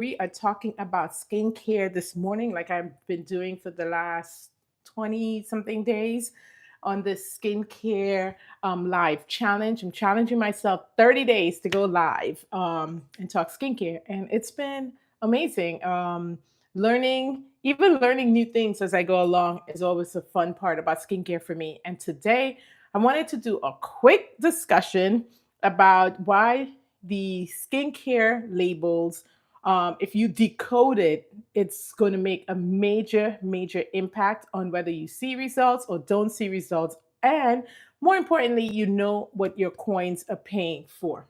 We are talking about skincare this morning, like I've been doing for the last 20 something days on this skincare live challenge. I'm challenging myself 30 days to go live and talk skincare. And it's been amazing. Even learning new things as I go along is always a fun part about skincare for me. And today I wanted to do a quick discussion about why the skincare labels, if you decode it, it's going to make a major impact on whether you see results or don't see results. And more importantly, you know what your coins are paying for.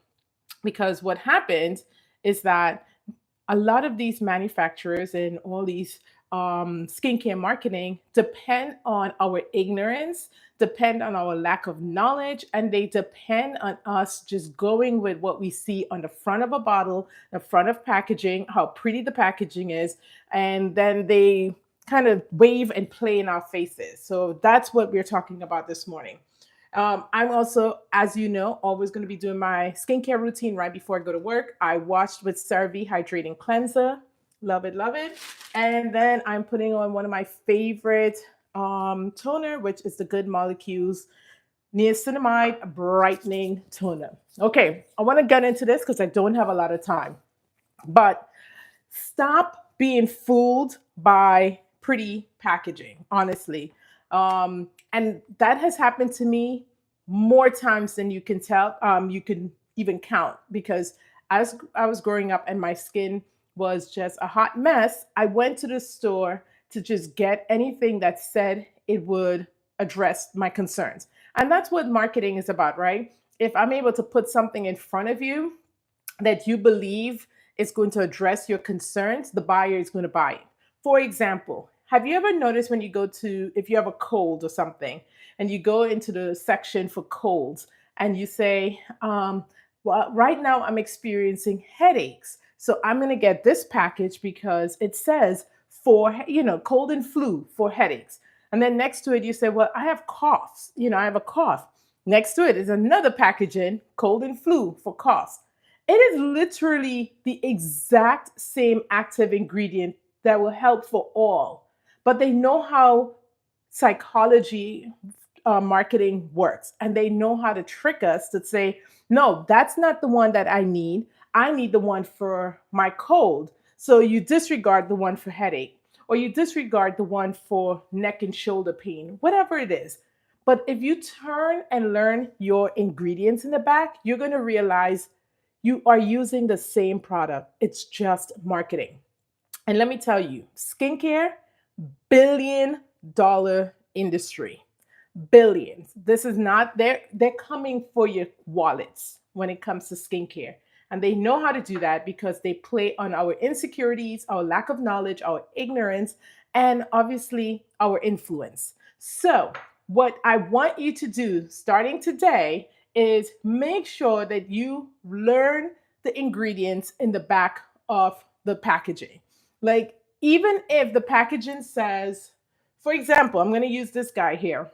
Because what happens is that a lot of these manufacturers and all these skincare marketing depend on our ignorance, depend on our lack of knowledge, and they depend on us just going with what we see on the front of a bottle, the front of packaging, how pretty the packaging is, and then they kind of wave and play in our faces. So that's what we're talking about this morning. I'm also, as you know, always going to be doing my skincare routine right before I go to work. I washed with CeraVe Hydrating Cleanser. Love it, love it. And then I'm putting on one of my favorite toner, which is the Good Molecules Niacinamide Brightening Toner. Okay, I want to get into this because I don't have a lot of time. But stop being fooled by pretty packaging, honestly. And that has happened to me more times than you can tell, you can even count. Because as I was growing up and my skin was just a hot mess, I went to the store to just get anything that said it would address my concerns. And that's what marketing is about, right? If I'm able to put something in front of you that you believe is going to address your concerns, the buyer is going to buy it. For example, have you ever noticed when you go to, if you have a cold or something, and you go into the section for colds and you say, well, right now I'm experiencing headaches. So I'm going to get this package because it says for, cold and flu for headaches. And then next to it, you say, well, I have coughs. I have a cough. Next to it is another packaging, cold and flu for coughs. It is literally the exact same active ingredient that will help for all. But they know how psychology marketing works, and they know how to trick us to say, no, that's not the one that I need. I need the one for my cold. So you disregard the one for headache, or you disregard the one for neck and shoulder pain, whatever it is. But if you turn and learn your ingredients in the back, you're going to realize you are using the same product. It's just marketing. And let me tell you, skincare, $1 billion industry. Billions. This is not, they're coming for your wallets when it comes to skincare. And they know how to do that because they play on our insecurities, our lack of knowledge, our ignorance, and obviously our influence. So, what I want you to do starting today is make sure that you learn the ingredients in the back of the packaging. Like, even if the packaging says, for example, I'm going to use this guy here.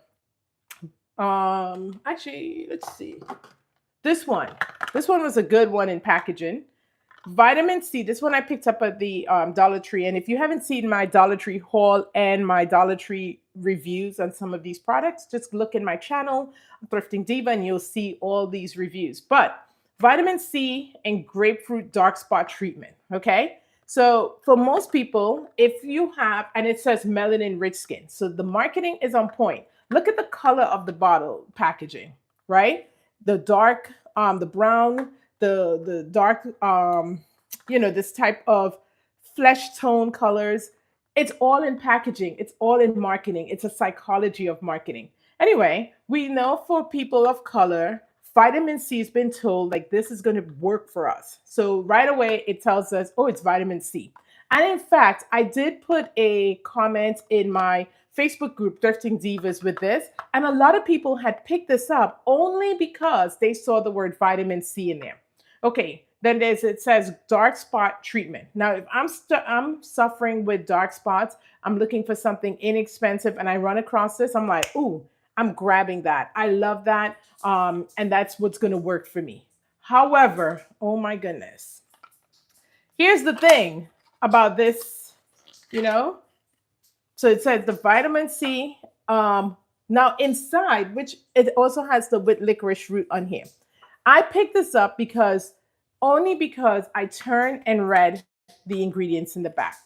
Actually, let's see. This one. This one was a good one in packaging. Vitamin C. This one I picked up at the Dollar Tree. And if you haven't seen my Dollar Tree haul and my Dollar Tree reviews on some of these products, just look in my channel, Thrifting Diva, and you'll see all these reviews. But vitamin C and grapefruit dark spot treatment. Okay. So for most people, if you have, and it says melanin rich skin, so the marketing is on point. Look at the color of the bottle packaging, right? The dark, the brown, the dark, this type of flesh tone colors. It's all in packaging. It's all in marketing. It's a psychology of marketing. Anyway, we know for people of color, vitamin C has been told like this is going to work for us. So right away it tells us, oh, it's vitamin C. And in fact, I did put a comment in my Facebook group, Thrifting Divas, with this. And a lot of people had picked this up only because they saw the word vitamin C in there. Okay, then it says dark spot treatment. Now, if I'm suffering with dark spots, I'm looking for something inexpensive and I run across this, I'm like, ooh, I'm grabbing that. I love that. And that's what's going to work for me. However, oh my goodness, Here's the thing about this, you know. So it says the vitamin C. Um, Now inside, which it also has the with licorice root on here. I picked this up because only because I turned and read the ingredients in the back.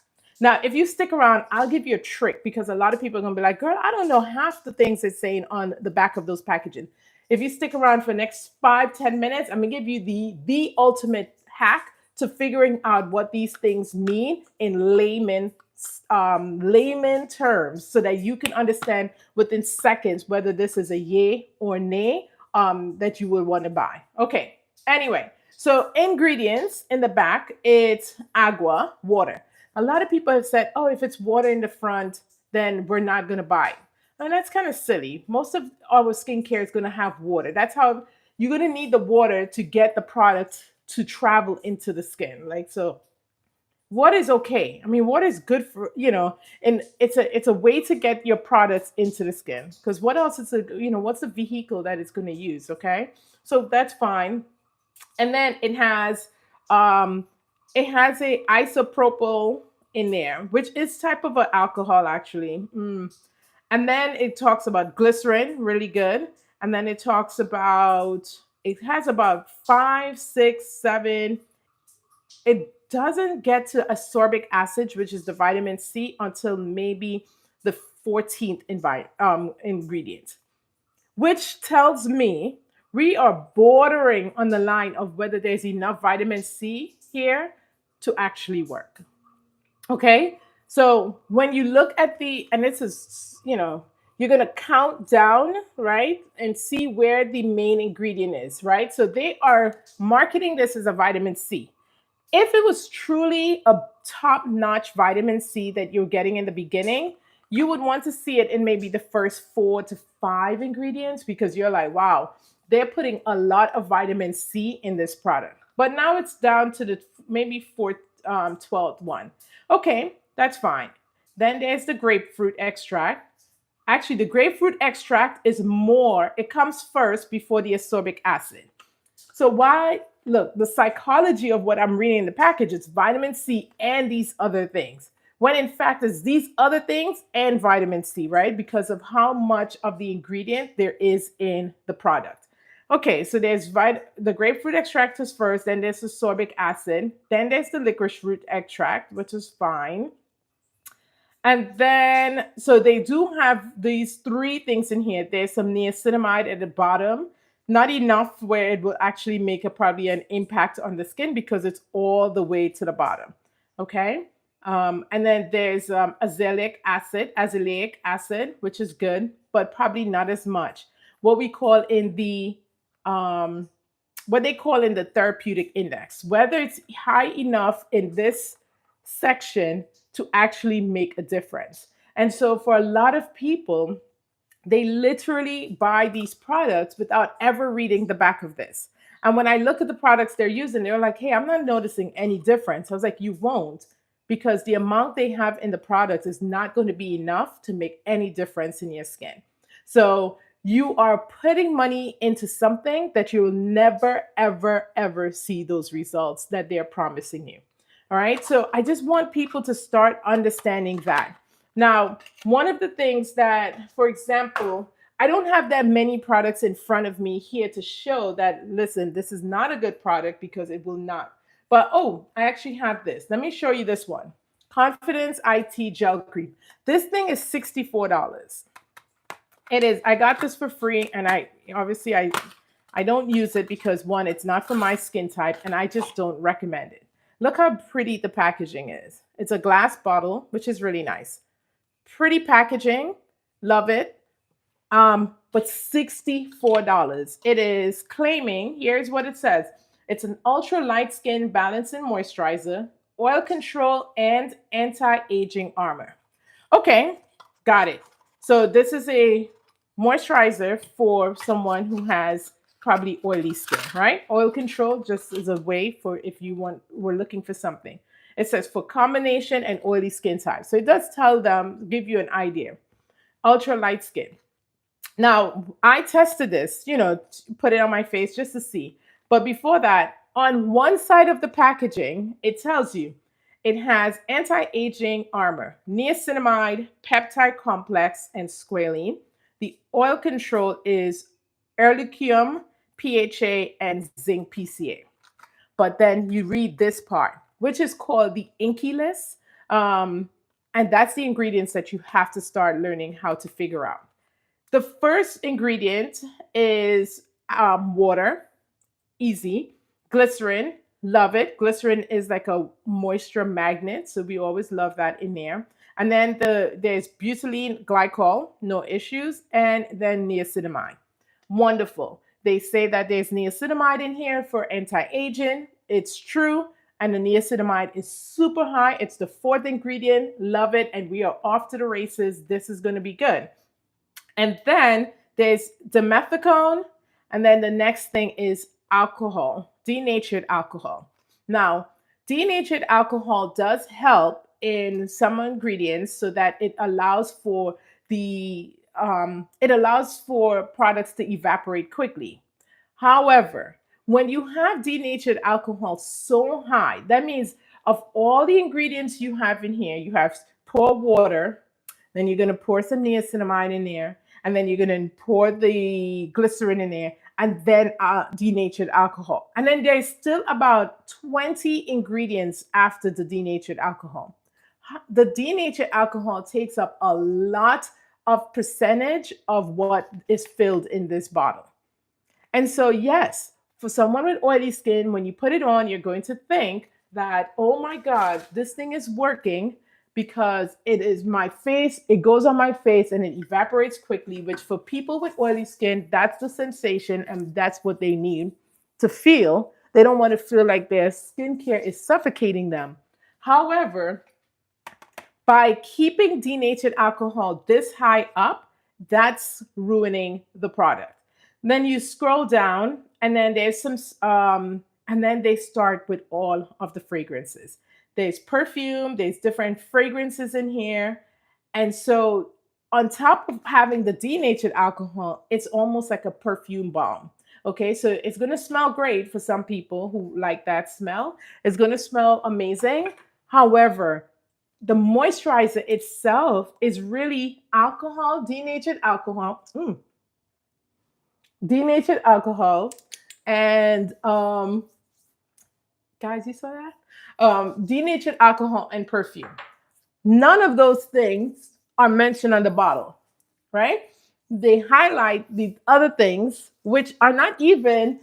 Now, if you stick around, I'll give you a trick because a lot of people are gonna be like, "Girl, I don't know half the things it's saying on the back of those packaging." If you stick around for the next 5, 10 minutes, I'm gonna give you the ultimate hack to figuring out what these things mean in layman terms so that you can understand within seconds whether this is a yay or nay that you would want to buy. Okay, anyway, so ingredients in the back, it's agua, water. A lot of people have said, oh, if it's water in the front, then we're not going to buy it. And that's kind of silly. Most of our skincare is going to have water. That's how you're going to need the water to get the product to travel into the skin. Like, so what is okay? I mean, what is good for, and it's a way to get your products into the skin. Because what else is what's the vehicle that it's going to use? Okay, so that's fine. And then it has a isopropyl in there, which is type of an alcohol actually. And then it talks about glycerin, really good. And then it talks about it has about five, six, seven. It doesn't get to ascorbic acid, which is the vitamin C, until maybe the 14th ingredient, which tells me we are bordering on the line of whether there's enough vitamin C here to actually work. Okay. So when you look at and this is, you're going to count down, right? And see where the main ingredient is, right? So they are marketing this as a vitamin C. If it was truly a top notch vitamin C that you're getting in the beginning, you would want to see it in maybe the first 4 to 5 ingredients because you're like, wow, they're putting a lot of vitamin C in this product. But now it's down to the maybe 12th one. Okay, that's fine. Then there's the grapefruit extract. Actually, the grapefruit extract is more, it comes first before the ascorbic acid. So why look, the psychology of what I'm reading in the package, it's vitamin C and these other things. When in fact it's these other things and vitamin C, right? Because of how much of the ingredient there is in the product. Okay, so there's the grapefruit extract is first, then there's the sorbic acid, then there's the licorice root extract, which is fine. And then, so they do have these three things in here. There's some niacinamide at the bottom, not enough where it will actually make probably an impact on the skin because it's all the way to the bottom. Okay. And then there's azelaic acid, which is good, but probably not as much. What we call in the um, what they call in the therapeutic index, whether it's high enough in this section to actually make a difference. And so for a lot of people, they literally buy these products without ever reading the back of this. And when I look at the products they're using, they're like, hey, I'm not noticing any difference. I was like, you won't, because the amount they have in the product is not going to be enough to make any difference in your skin. So you are putting money into something that you will never, ever, ever see those results that they're promising you. All right. So I just want people to start understanding that. Now, one of the things that, for example, I don't have that many products in front of me here to show that, listen, this is not a good product because it will not. But, oh, I actually have this. Let me show you this one. Confidence IT Gel Cream. This thing is $64. It is. I got this for free, and I don't use it because one, it's not for my skin type, and I just don't recommend it. Look how pretty the packaging is. It's a glass bottle, which is really nice. Pretty packaging, love it. But $64. It is claiming, here's what it says. It's an ultra light skin balancing moisturizer, oil control, and anti-aging armor. Okay, got it. So this is a moisturizer for someone who has probably oily skin, right? Oil control just is a way for if we're looking for something. It says for combination and oily skin type. So it does give you an idea. Ultra light skin. Now, I tested this, put it on my face just to see. But before that, on one side of the packaging, it tells you it has anti-aging armor, niacinamide, peptide complex, and squalene. The oil control is erlicium, PHA, and zinc PCA. But then you read this part, which is called the inky list. Um, and that's the ingredients that you have to start learning how to figure out. The first ingredient is water, easy. Glycerin, love it. Glycerin is like a moisture magnet, so we always love that in there. And then there's butylene glycol, no issues, and then niacinamide. Wonderful. They say that there's niacinamide in here for anti-aging. It's true. And the niacinamide is super high. It's the fourth ingredient. Love it. And we are off to the races. This is going to be good. And then there's dimethicone. And then the next thing is alcohol, denatured alcohol. Now, denatured alcohol does help in some ingredients so that it allows for products to evaporate quickly. However, when you have denatured alcohol so high, that means of all the ingredients you have in here, you have pour water, then you're going to pour some niacinamide in there, and then you're going to pour the glycerin in there, and then denatured alcohol. And then there's still about 20 ingredients after the denatured alcohol. The denatured alcohol takes up a lot of percentage of what is filled in this bottle. And so, yes, for someone with oily skin, when you put it on, you're going to think that, oh my God, this thing is working because it is my face, it goes on my face and it evaporates quickly, which for people with oily skin, that's the sensation and that's what they need to feel. They don't want to feel like their skincare is suffocating them. However, by keeping denatured alcohol this high up, that's ruining the product. Then you scroll down, and then there's and then they start with all of the fragrances. There's perfume, there's different fragrances in here. And so, on top of having the denatured alcohol, it's almost like a perfume bomb. Okay, so it's going to smell great for some people who like that smell. It's going to smell amazing. However, the moisturizer itself is really alcohol, denatured alcohol, and guys, you saw that? Denatured alcohol and perfume. None of those things are mentioned on the bottle, right? They highlight the other things, which are not even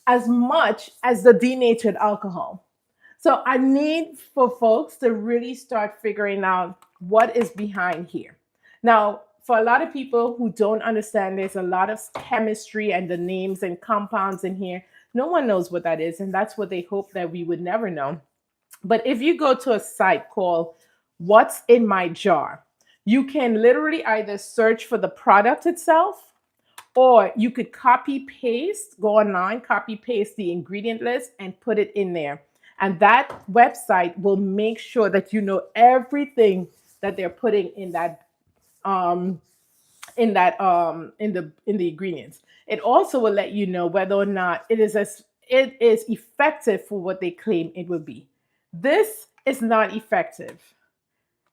as much as the denatured alcohol. So I need for folks to really start figuring out what is behind here. Now, for a lot of people who don't understand, there's a lot of chemistry and the names and compounds in here. No one knows what that is, and that's what they hope that we would never know. But if you go to a site called What's in My Jar, you can literally either search for the product itself, or you could go online, copy paste the ingredient list and put it in there. And that website will make sure that you know everything that they're putting in the ingredients. It also will let you know whether or not it is effective for what they claim it will be. This is not effective.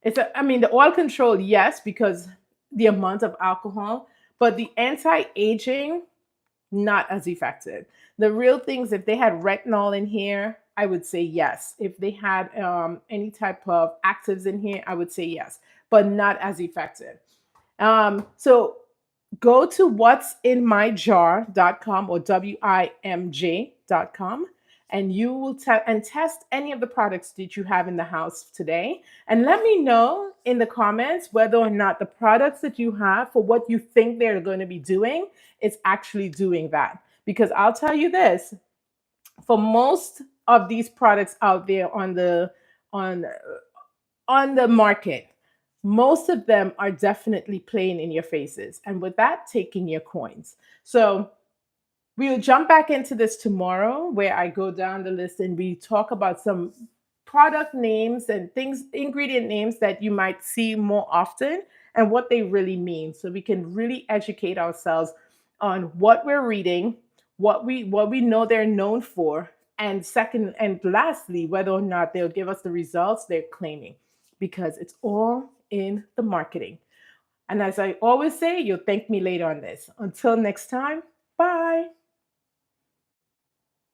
The oil control, yes, because the amount of alcohol, but the anti-aging, not as effective. The real things, if they had retinol in here, I would say yes. If they had any type of actives in here, I would say yes, but not as effective. So go to what'sinmyjar.com or WIMJ.com, and you will test any of the products that you have in the house today. And let me know in the comments whether or not the products that you have for what you think they're going to be doing is actually doing that. Because I'll tell you this, for most of these products out there on the market, most of them are definitely playing in your faces, and with that, taking your coins. So we'll jump back into this tomorrow, where I go down the list and we talk about some product names and ingredient names that you might see more often and what they really mean, so we can really educate ourselves on what we're reading, what we know they're known for, And second, and lastly, whether or not they'll give us the results they're claiming, because it's all in the marketing. And as I always say, you'll thank me later on this. Until next time, bye.